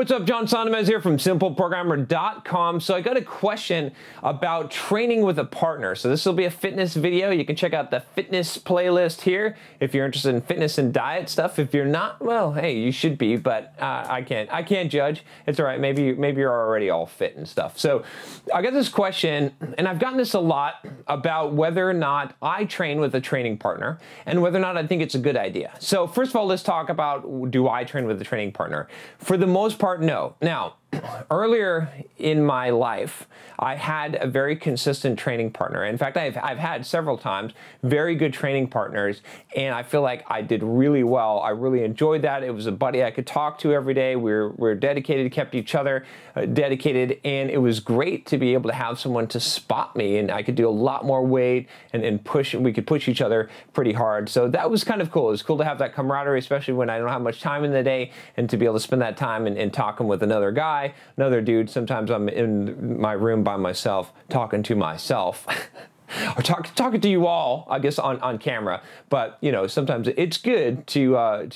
What's up, John Sonmez here from SimpleProgrammer.com. So I got a question about training with a partner. So this will be a fitness video. You can check out the fitness playlist here if you're interested in fitness and diet stuff. If you're not, well, hey, you should be, but I can't judge. It's all right. Maybe you're already all fit and stuff. So I got this question, and I've gotten this a lot about whether or not I train with a training partner and whether or not I think it's a good idea. So first of all, let's talk about, do I train with a training partner? For the most part, no. Now, earlier in my life, I had a very consistent training partner. In fact, I've had several times very good training partners, and I feel like I did really well. I really enjoyed that. It was a buddy I could talk to every day. We're dedicated, kept each other dedicated, and it was great to be able to have someone to spot me, and I could do a lot more weight and push. We could push each other pretty hard. So that was kind of cool. It was cool to have that camaraderie, especially when I don't have much time in the day, and to be able to spend that time and talking with another guy, another dude. Sometimes I'm in my room by myself, talking to myself. Or talking to you all, I guess, on camera. But you know, sometimes it's good to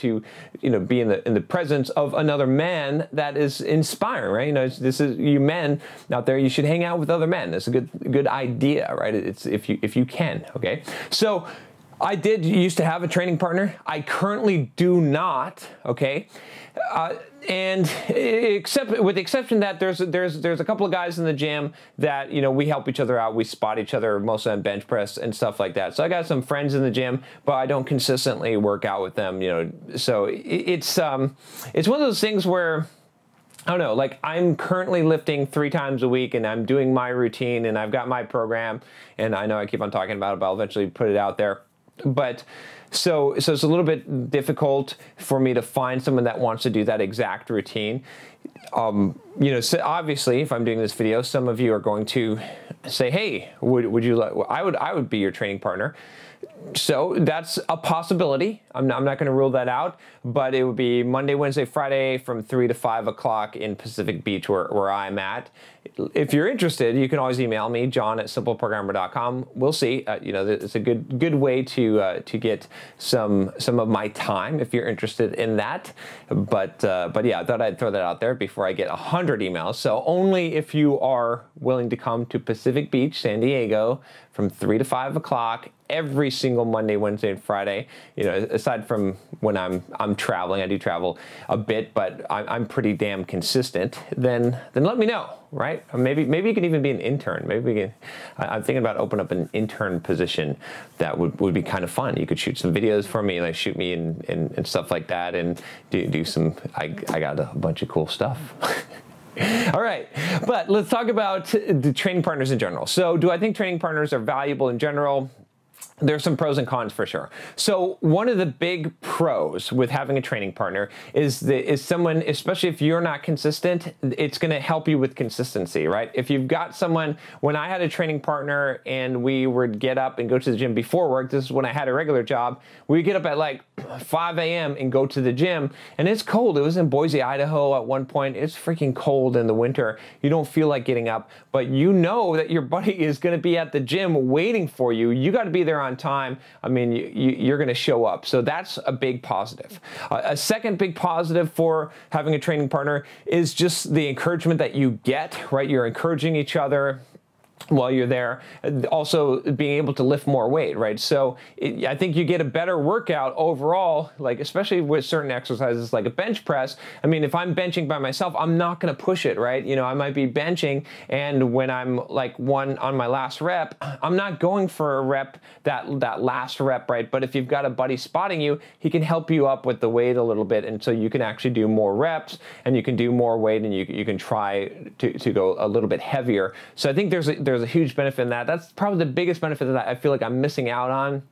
be in the presence of another man that is inspiring, right? You know, this is you men out there. You should hang out with other men. That's a good idea, right? It's if you can, okay. So I did used to have a training partner. I currently do not, okay. And with the exception that there's a couple of guys in the gym that, you know, we help each other out. We spot each other mostly on bench press and stuff like that. So I got some friends in the gym, but I don't consistently work out with them, you know. So it's one of those things where, I don't know, like I'm currently lifting 3 times a week and I'm doing my routine and I've got my program, and I know I keep on talking about it, but I'll eventually put it out there. But so it's a little bit difficult for me to find someone that wants to do that exact routine. You know, so obviously, if I'm doing this video, some of you are going to say, "Hey, would you like? I would be your training partner." So that's a possibility. I'm not going to rule that out, but it would be Monday, Wednesday, Friday from 3 to 5 o'clock in Pacific Beach, where I'm at. If you're interested, you can always email me, john@simpleprogrammer.com. We'll see. You know, it's a good way to get some of my time if you're interested in that. But yeah, I thought I'd throw that out there before I get 100 emails. So only if you are willing to come to Pacific Beach, San Diego, from 3 to 5 o'clock every single Monday, Wednesday, and Friday. You know, aside from when I'm traveling, I do travel a bit, but I'm pretty damn consistent. Then let me know, right? Or maybe you can even be an intern. Maybe we can. I'm thinking about opening up an intern position. That would be kind of fun. You could shoot some videos for me, like shoot me and stuff like that, and do some. I got a bunch of cool stuff. All right, but let's talk about the training partners in general. So do I think training partners are valuable in general? There's some pros and cons for sure. So one of the big pros with having a training partner is someone, especially if you're not consistent, it's going to help you with consistency, right? If you've got someone, when I had a training partner and we would get up and go to the gym before work, this is when I had a regular job, we get up at like 5 a.m. and go to the gym, and it's cold. It was in Boise, Idaho at one point. It's freaking cold in the winter. You don't feel like getting up, but you know that your buddy is going to be at the gym waiting for you. You got to be there on time. I mean, you're going to show up. So that's a big positive. A second big positive for having a training partner is just the encouragement that you get, right? You're encouraging each other while you're there, also being able to lift more weight, right? So I think you get a better workout overall, like especially with certain exercises like a bench press. I mean, if I'm benching by myself, I'm not going to push it, right? You know, I might be benching, and when I'm like on my last rep, I'm not going for a rep, that last rep, right? But if you've got a buddy spotting you, he can help you up with the weight a little bit, and so you can actually do more reps, and you can do more weight, and you can try to go a little bit heavier. So I think there's a huge benefit in that. That's probably the biggest benefit that I feel like I'm missing out on,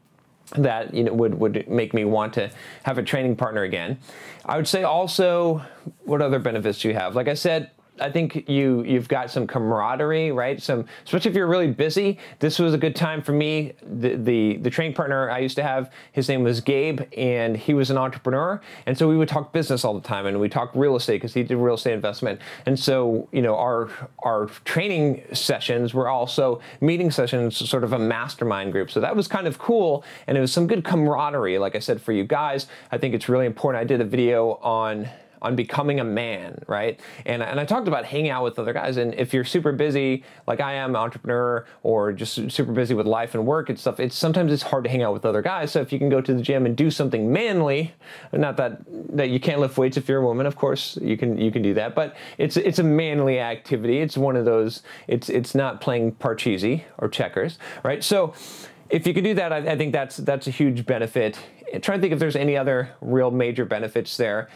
that, you know, would make me want to have a training partner again. I would say also, what other benefits do you have? Like I said, I think you've got some camaraderie, right? Especially if you're really busy. This was a good time for me. The training partner I used to have, his name was Gabe, and he was an entrepreneur. And so we would talk business all the time, and we talked real estate because he did real estate investment. And so, you know, our training sessions were also meeting sessions, sort of a mastermind group. So that was kind of cool, and it was some good camaraderie. Like I said, for you guys, I think it's really important. I did a video on on becoming a man, right? And I talked about hanging out with other guys, and if you're super busy, like I am, entrepreneur, or just super busy with life and work and stuff, sometimes it's hard to hang out with other guys. So if you can go to the gym and do something manly, not that you can't lift weights if you're a woman, of course, you can do that, but it's a manly activity. It's one of those, it's not playing Parcheesi or checkers, right? So if you can do that, I think that's a huge benefit. Trying to think if there's any other real major benefits there.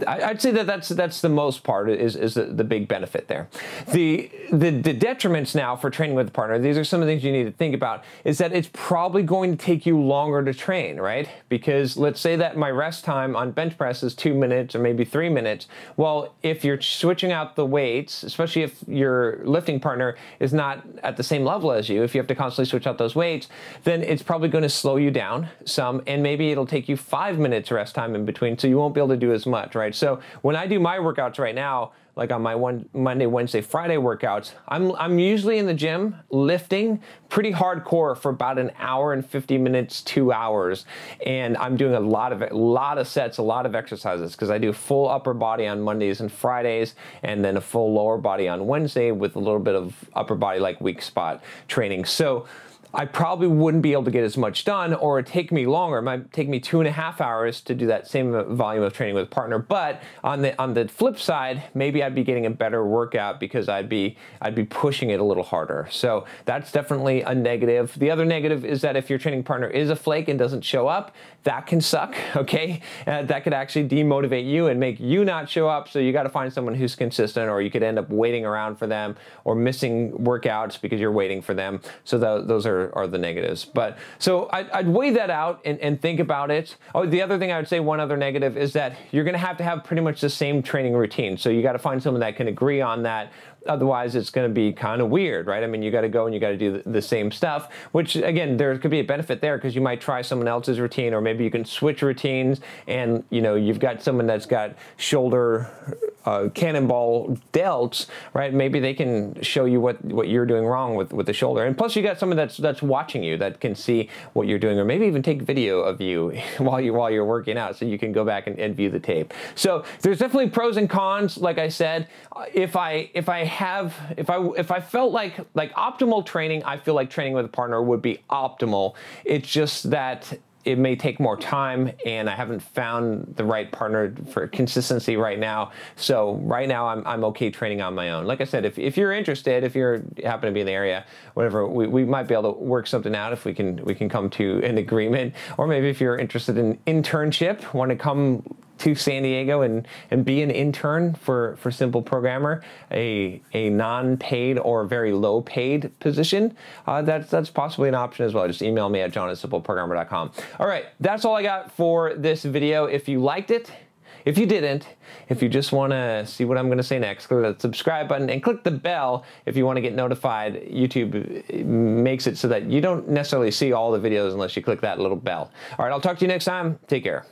I'd say that's the most part is the big benefit there. The detriments now for training with a partner, these are some of the things you need to think about, is that it's probably going to take you longer to train, right? Because let's say that my rest time on bench press is 2 minutes or maybe 3 minutes. Well, if you're switching out the weights, especially if your lifting partner is not at the same level as you, if you have to constantly switch out those weights, then it's probably going to slow you down some, and maybe it'll take you 5 minutes rest time in between, so you won't be able to do as much, right? So when I do my workouts right now, like on my Monday, Wednesday, Friday workouts, I'm usually in the gym lifting pretty hardcore for about an hour and 50 minutes, 2 hours, and I'm doing a lot of sets, a lot of exercises, because I do full upper body on Mondays and Fridays, and then a full lower body on Wednesday with a little bit of upper body like weak spot training. So I probably wouldn't be able to get as much done, or it'd take me longer. It might take me 2.5 hours to do that same volume of training with a partner. But on the flip side, maybe I'd be getting a better workout because I'd be pushing it a little harder. So that's definitely a negative. The other negative is that if your training partner is a flake and doesn't show up, that can suck, okay? That could actually demotivate you and make you not show up. So you got to find someone who's consistent, or you could end up waiting around for them or missing workouts because you're waiting for them. So those are the negatives. But so I'd weigh that out and think about it. Oh, the other thing I would say, one other negative, is that you're going to have pretty much the same training routine. So you got to find someone that can agree on that. Otherwise, it's going to be kind of weird, right? I mean, you got to go and you got to do the same stuff, which again, there could be a benefit there because you might try someone else's routine, or maybe you can switch routines, and you've got someone that's got shoulder cannonball delts, right? Maybe they can show you what you're doing wrong with the shoulder. And plus you got someone that's watching you, that can see what you're doing, or maybe even take video of you while you're working out, so you can go back and view the tape. So there's definitely pros and cons. Like I said, if I felt like optimal training, I feel like training with a partner would be optimal. It's just that it may take more time, and I haven't found the right partner for consistency right now. So right now I'm okay training on my own. Like I said, if you're interested, if you happen to be in the area, whatever, we might be able to work something out if we can come to an agreement. Or maybe if you're interested in internship, want to come to San Diego and be an intern for Simple Programmer, a non-paid or very low paid position, that's possibly an option as well. Just email me at john@simpleprogrammer.com. All right, that's all I got for this video. If you liked it, if you didn't, if you just want to see what I'm going to say next, click that subscribe button and click the bell if you want to get notified. YouTube makes it so that you don't necessarily see all the videos unless you click that little bell. All right, I'll talk to you next time. Take care.